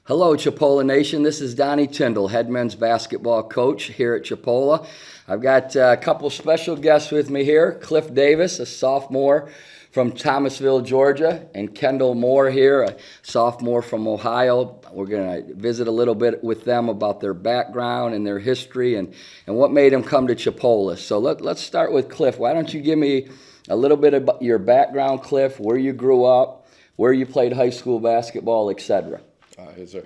Hello, Chipola Nation. This is Donnie Tyndall, head men's basketball coach here at Chipola. I've got a couple special guests with me here. Cliff Davis, a sophomore from Thomasville, Georgia, and Kendall Moore here, a sophomore from Ohio. We're going to visit a little bit with them about their background and their history and what made them come to Chipola. So let's start with Cliff. Why don't you give me a little bit about your background, Cliff, where you grew up, where you played high school basketball, etc. Yes, sir.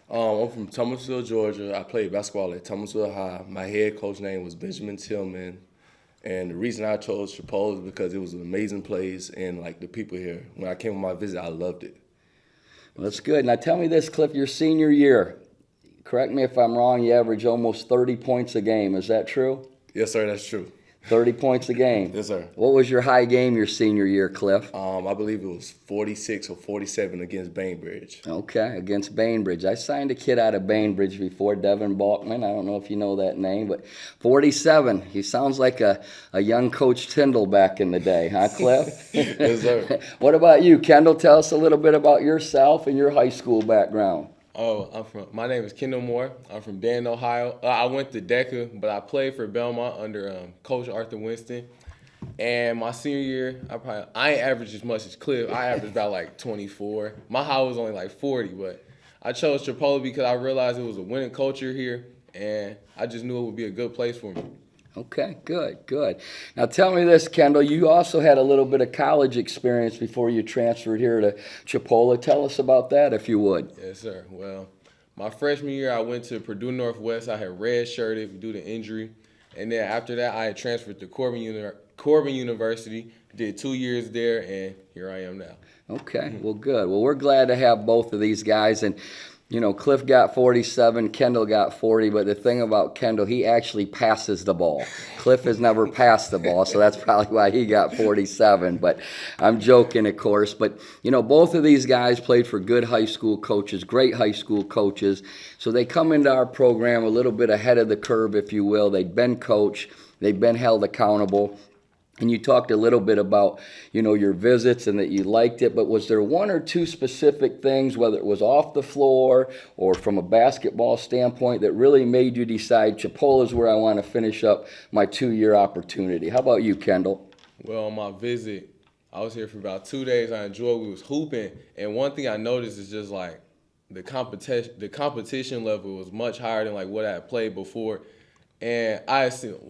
I'm from Thomasville, Georgia. I played basketball at Thomasville High. My head coach name was Benjamin Tillman. And the reason I chose Chipola is because it was an amazing place and, like, the people here. When I came on my visit, I loved it. Well, that's good. Now tell me this, Cliff, your senior year, correct me if I'm wrong, you average almost 30 points a game. Is that true? Yes, sir, that's true. 30 points a game. Yes, sir. What was your high game your senior year, Cliff? I believe it was 46 or 47 against Bainbridge. Okay, against Bainbridge. I signed a kid out of Bainbridge before, Devin Balkman. I don't know if you know that name, but 47. He sounds like a young Coach Tyndall back in the day, huh, Cliff? Yes, sir. What about you, Kendall? Tell us a little bit about yourself and your high school background. My name is Kendall Moore. I'm from Dayton, Ohio. I went to DECA, but I played for Belmont under Coach Arthur Winston. And my senior year, I ain't averaged as much as Cliff. I averaged about like 24. My high was only like 40, but I chose Chipola because I realized it was a winning culture here, and I just knew it would be a good place for me. Okay, good. Now tell me this, Kendall, you also had a little bit of college experience before you transferred here to Chipola. Tell us about that, if you would. Yes, sir. Well, my freshman year, I went to Purdue Northwest. I had red-shirted due to injury. And then after that, I had transferred to Corbin University, did 2 years there, and here I am now. Okay, well, good. Well, we're glad to have both of these guys. And you know, Cliff got 47, Kendall got 40, but the thing about Kendall, he actually passes the ball. Cliff has never passed the ball, so that's probably why he got 47, but I'm joking, of course. But, you know, both of these guys played for good high school coaches, great high school coaches, so they come into our program a little bit ahead of the curve, if you will. They've been coached, they've been held accountable. And you talked a little bit about, you know, your visits and that you liked it, but was there one or two specific things, whether it was off the floor or from a basketball standpoint, that really made you decide Chipola is where I want to finish up my 2-year opportunity? How about you, Kendall? Well, on my visit, I was here for about 2 days. I enjoyed we was hooping, and one thing I noticed is just like the competition level was much higher than like what I had played before. And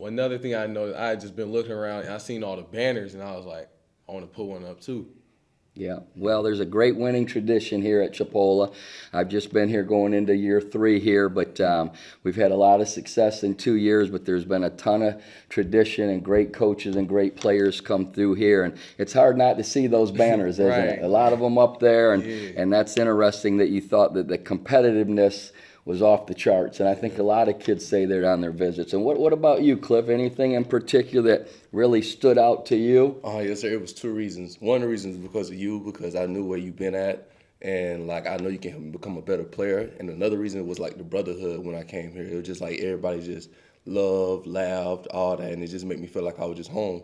another thing I noticed, I had just been looking around and I seen all the banners and I was like, I want to put one up too. Yeah, well, there's a great winning tradition here at Chipola. I've just been here going into year 3 here, but we've had a lot of success in 2 years, but there's been a ton of tradition and great coaches and great players come through here, and it's hard not to see those banners, isn't Right. it? A lot of them up there, and, Yeah. and that's interesting that you thought that the competitiveness was off the charts, and I think a lot of kids say that on their visits. And what about you, Cliff? Anything in particular that really stood out to you? Yes, sir. It was 2 reasons. One of the reasons because of you, because I knew where you've been at, and like I know you can become a better player. And another reason was like the brotherhood when I came here. It was just like everybody just loved, laughed, all that, and it just made me feel like I was just home.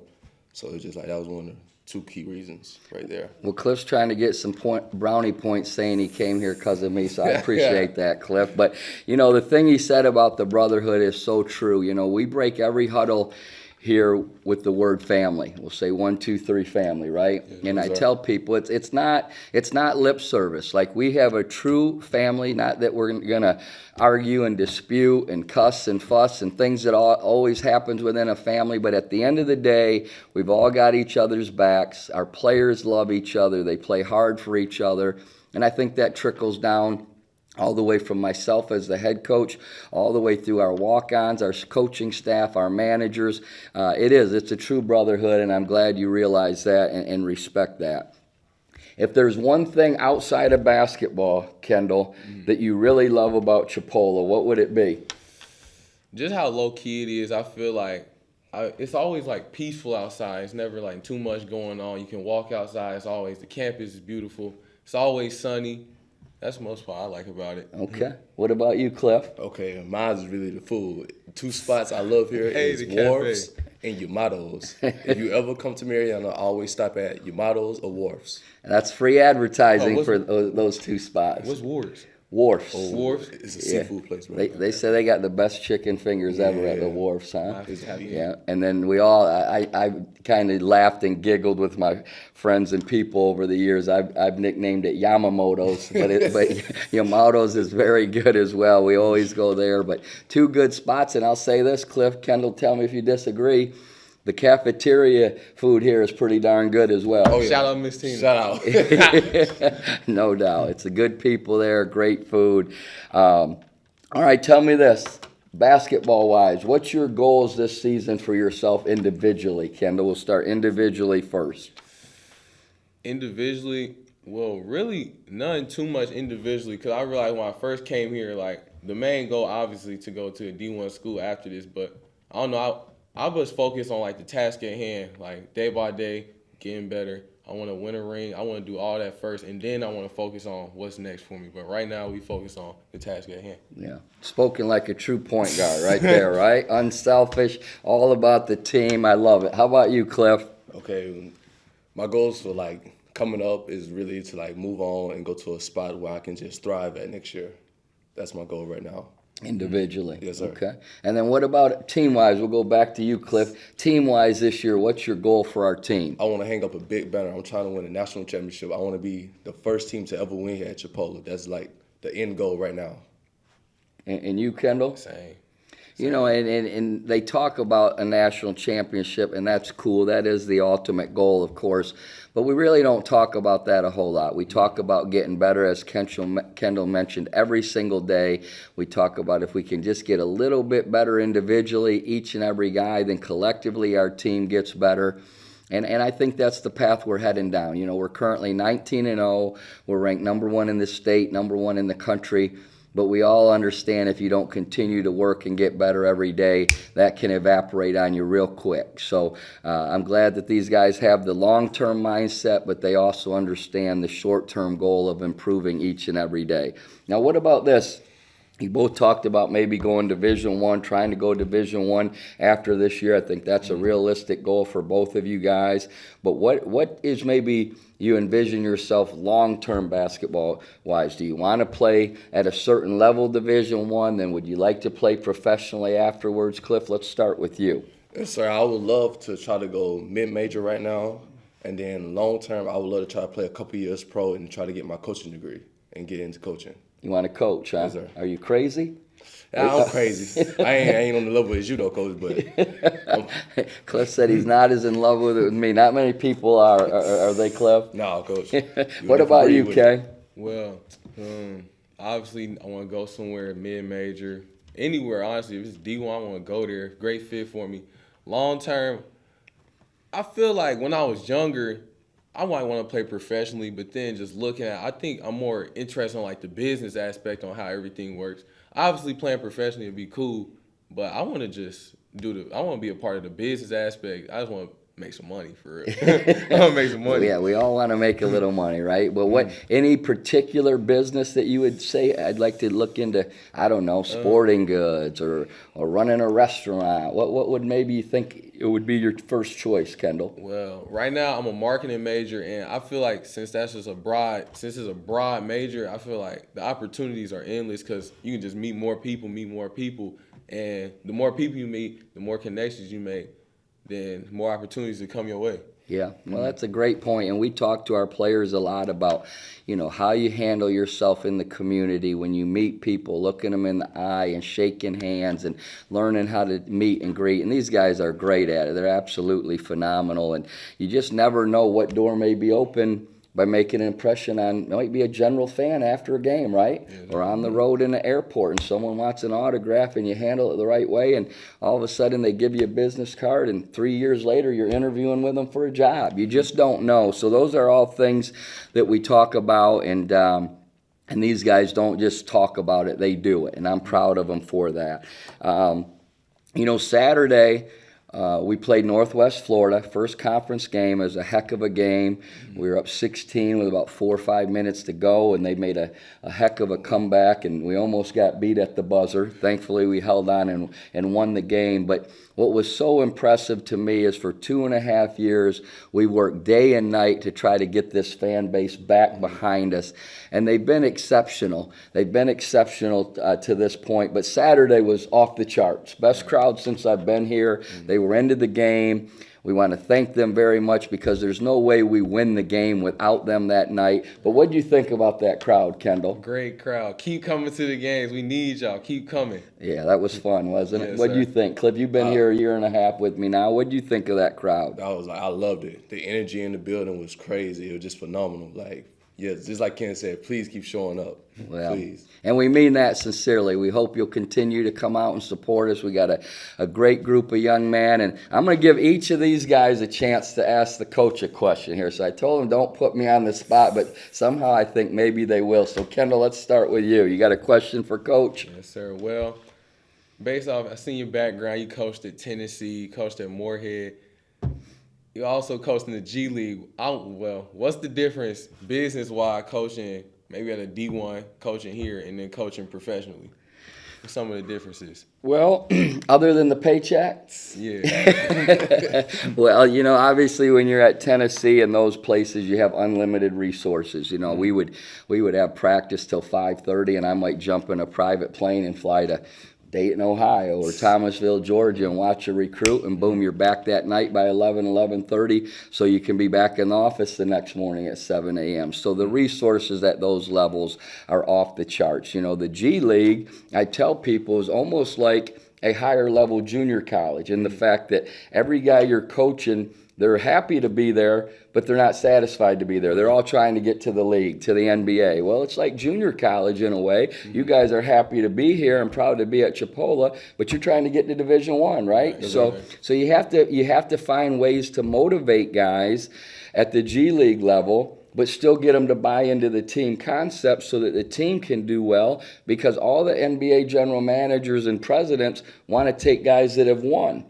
So it was just like that was one of the 2 key reasons right there. Well, Cliff's trying to get some brownie points saying he came here because of me, so I appreciate that, Cliff. But, you know, the thing he said about the brotherhood is so true. You know, we break every huddle here with the word family. We'll say 1, 2, 3 family, right? Yeah, and I sir. tell people it's not lip service. Like, we have a true family, not that we're going to argue and dispute and cuss and fuss and things that always happens within a family, but at the end of the day, we've all got each other's backs. Our players love each other. They play hard for each other, and I think that trickles down all the way from myself as the head coach, all the way through our walk-ons, our coaching staff, our managers. It's a true brotherhood, and I'm glad you realize that and respect that. If there's one thing outside of basketball, Kendall, that you really love about Chipola, what would it be? Just how low-key it is, I feel like it's always like peaceful outside. It's never like too much going on. You can walk outside. The campus is beautiful. It's always sunny. That's the most part I like about it. Okay. What about you, Cliff? Okay, mine is really the food. 2 spots I love here Hey, is the cafe. Wharfs and Yamato's. If you ever come to Mariana, always stop at Yamato's or Wharfs. And that's free advertising Oh, for those 2 spots. What's Wars? Wharfs. Wharfs. It's a Yeah. seafood place, bro. They say they got the best chicken fingers ever at the Yeah. Wharfs, huh? I have to be. Yeah, and then I kind of laughed and giggled with my friends and people over the years. I've nicknamed it Yamamoto's, but Yamamoto's is very good as well. We always go there, but two good spots. And I'll say this, Cliff, Kendall, tell me if you disagree. The cafeteria food here is pretty darn good as well. Oh, yeah. Shout out Miss Tina. Shout out. No doubt. It's a good people there, great food. All right, tell me this, basketball-wise, what's your goals this season for yourself individually? Kendall, we'll start individually first. Individually, well, really none too much individually, because I realized when I first came here, like, the main goal obviously to go to a D1 school after this, but I don't know, I was focused on like the task at hand, like day by day, getting better. I want to win a ring. I want to do all that first, and then I want to focus on what's next for me. But right now, we focus on the task at hand. Yeah, spoken like a true point guard right there, right? Unselfish, all about the team. I love it. How about you, Cliff? Okay, my goals for like coming up is really to like move on and go to a spot where I can just thrive at next year. That's my goal right now. Individually. Yes, sir. Okay. And then what about team-wise? We'll go back to you, Cliff. Team-wise this year, what's your goal for our team? I want to hang up a big banner. I'm trying to win a national championship. I want to be the first team to ever win here at Chipola. That's like the end goal right now. And you, Kendall? Same. You know, and they talk about a national championship, and that's cool. That is the ultimate goal, of course. But we really don't talk about that a whole lot. We talk about getting better, as Kendall mentioned, every single day. We talk about if we can just get a little bit better individually, each and every guy, then collectively our team gets better. And I think that's the path we're heading down. You know, we're currently 19-0. We're ranked number 1 in the state, number 1 in the country. But we all understand if you don't continue to work and get better every day, that can evaporate on you real quick. So I'm glad that these guys have the long-term mindset, but they also understand the short-term goal of improving each and every day. Now, what about this? You both talked about maybe going Division I, trying to go Division I after this year. I think that's a realistic goal for both of you guys. But what is maybe you envision yourself long-term basketball-wise? Do you want to play at a certain level Division I? Then would you like to play professionally afterwards? Cliff, let's start with you. Yes, sir. I would love to try to go mid-major right now. And then long-term, I would love to try to play a couple years pro and try to get my coaching degree and get into coaching. You want to coach, huh? Yes, sir. Are you crazy? I'm crazy. I ain't on the level as you though, Coach, but Cliff said he's not as in love with it with me. Not many people are they, Cliff? no, Coach. What about you, Kay? Well, obviously, I want to go somewhere mid-major. Anywhere, honestly. If it's D1, I want to go there. Great fit for me. Long-term, I feel like when I was younger, I might want to play professionally, but then just looking at, I think I'm more interested in like the business aspect on how everything works. Obviously, playing professionally would be cool, but I want to just I want to be a part of the business aspect. I just want to make some money for real. I want to make some money. Yeah, we all want to make a little money, right? But what any particular business that you would say I'd like to look into? I don't know, sporting goods or running a restaurant. What would maybe you think it would be your first choice, Kendall? Well, right now I'm a marketing major, and I feel like since it's a broad major, I feel like the opportunities are endless because you can just meet more people, and the more people you meet, the more connections you make, then more opportunities will come your way. Yeah, well, that's a great point, and we talk to our players a lot about, you know, how you handle yourself in the community when you meet people, looking them in the eye and shaking hands and learning how to meet and greet. And these guys are great at it. They're absolutely phenomenal, and you just never know what door may be open by making an impression on, might be a general fan after a game, right? Yeah, or on the road in the airport and someone wants an autograph and you handle it the right way and all of a sudden they give you a business card and 3 years later you're interviewing with them for a job. You just don't know. So those are all things that we talk about, and these guys don't just talk about it, they do it, and I'm proud of them for that. You know, Saturday, We played Northwest Florida, first conference game. It was a heck of a game. We were up 16 with about 4 or 5 minutes to go, and they made a heck of a comeback, and we almost got beat at the buzzer. Thankfully, we held on and won the game. But what was so impressive to me is for 2.5 years, we worked day and night to try to get this fan base back behind us. And they've been exceptional. They've been exceptional to this point. But Saturday was off the charts. Best crowd since I've been here. They were into the game. We want to thank them very much because there's no way we win the game without them that night. But what do you think about that crowd, Kendall? Great crowd. Keep coming to the games. We need y'all. Keep coming. Yeah, that was fun, wasn't it? Yes, What do you sir. think? Cliff, you've been here a year and a half with me now. What do you think of that crowd? I loved it. The energy in the building was crazy. It was just phenomenal. Like, yeah, just like Ken said, please keep showing up. Well, Please. and we mean that sincerely. We hope you'll continue to come out and support us. We got a great group of young men, and I'm going to give each of these guys a chance to ask the coach a question here. So I told them don't put me on the spot, but somehow I think maybe they will. So Kendall, let's start with you. You got a question for Coach? Yes, sir. Well, based off, I seen your background. You coached at Tennessee, you coached at Moorhead. You also coached in the G League. What's the difference business-wise coaching, maybe at a D1, coaching here, and then coaching professionally? What's some of the differences? Well, other than the paycheck? Yeah. Well, obviously when you're at Tennessee and those places, you have unlimited resources. We would have practice till 5:30, and I might jump in a private plane and fly to Dayton, Ohio, or Thomasville, Georgia, and watch a recruit, and boom, you're back that night by 11:30, so you can be back in the office the next morning at 7 a.m. So the resources at those levels are off the charts. The G League, I tell people, is almost like a higher level junior college in the fact that every guy you're coaching, they're happy to be there, but they're not satisfied to be there. They're all trying to get to the league, to the NBA. Well, it's like junior college in a way. You guys are happy to be here and proud to be at Chipola, but you're trying to get to Division I, right? So you have to find ways to motivate guys at the G League level, but still get them to buy into the team concept so that the team can do well, because all the NBA general managers and presidents want to take guys that have won.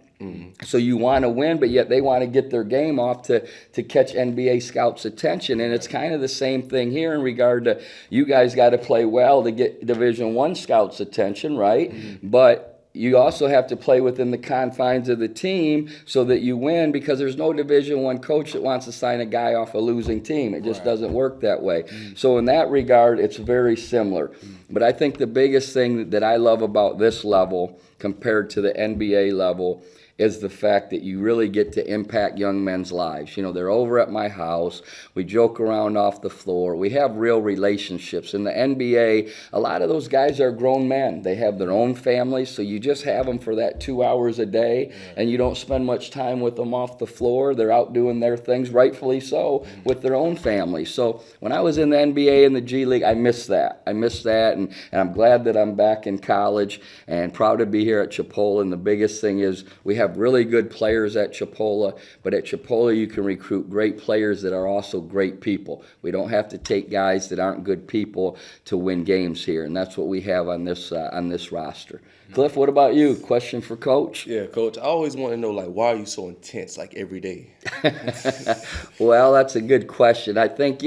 So you want to win, but yet they want to get their game off to catch NBA scouts' attention. And it's kind of the same thing here in regard to you guys got to play well to get Division I scouts' attention, right? But you also have to play within the confines of the team so that you win, because there's no Division I coach that wants to sign a guy off a losing team. It just doesn't work that way. So in that regard, it's very similar. But I think the biggest thing that I love about this level compared to the NBA level is the fact that you really get to impact young men's lives. They're over at my house. We joke around off the floor. We have real relationships. In the NBA, a lot of those guys are grown men. They have their own families, so you just have them for that 2 hours a day, and you don't spend much time with them off the floor. They're out doing their things, rightfully so, with their own families. So when I was in the NBA and the G League, I missed that. And I'm glad that I'm back in college and proud to be here at Chipola. And the biggest thing is we have really good players at Chipola, but at Chipola you can recruit great players that are also great people. We don't have to take guys that aren't good people to win games here, and that's what we have on this roster. Cliff, what about you? Question for Coach? Yeah, Coach, I always want to know, like, why are you so intense, like, every day? Well, that's a good question. I think,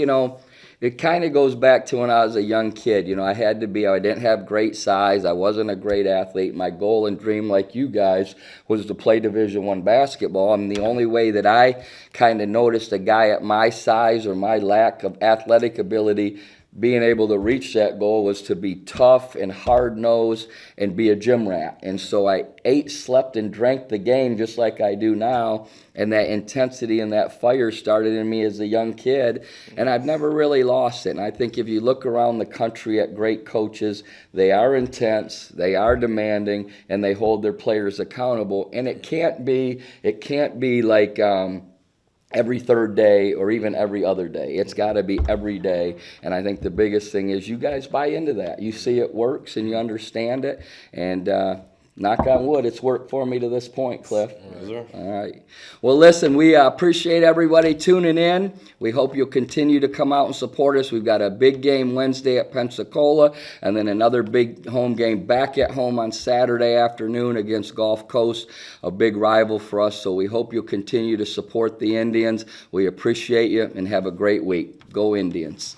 it kind of goes back to when I was a young kid. I didn't have great size. I wasn't a great athlete. My goal and dream, like you guys, was to play Division I basketball. And the only way that I kind of noticed a guy at my size or my lack of athletic ability being able to reach that goal was to be tough and hard-nosed and be a gym rat. And so I ate, slept, and drank the game just like I do now. And that intensity and that fire started in me as a young kid, and I've never really lost it. And I think if you look around the country at great coaches, they are intense, they are demanding, and they hold their players accountable. And it can't be like every third day or even every other day. It's got to be every day. And I think the biggest thing is you guys buy into that. You see it works and you understand it. And Knock on wood, it's worked for me to this point, Cliff. Yes, sir. All right. Well, listen, we appreciate everybody tuning in. We hope you'll continue to come out and support us. We've got a big game Wednesday at Pensacola, and then another big home game back at home on Saturday afternoon against Gulf Coast, a big rival for us. So we hope you'll continue to support the Indians. We appreciate you, and have a great week. Go Indians.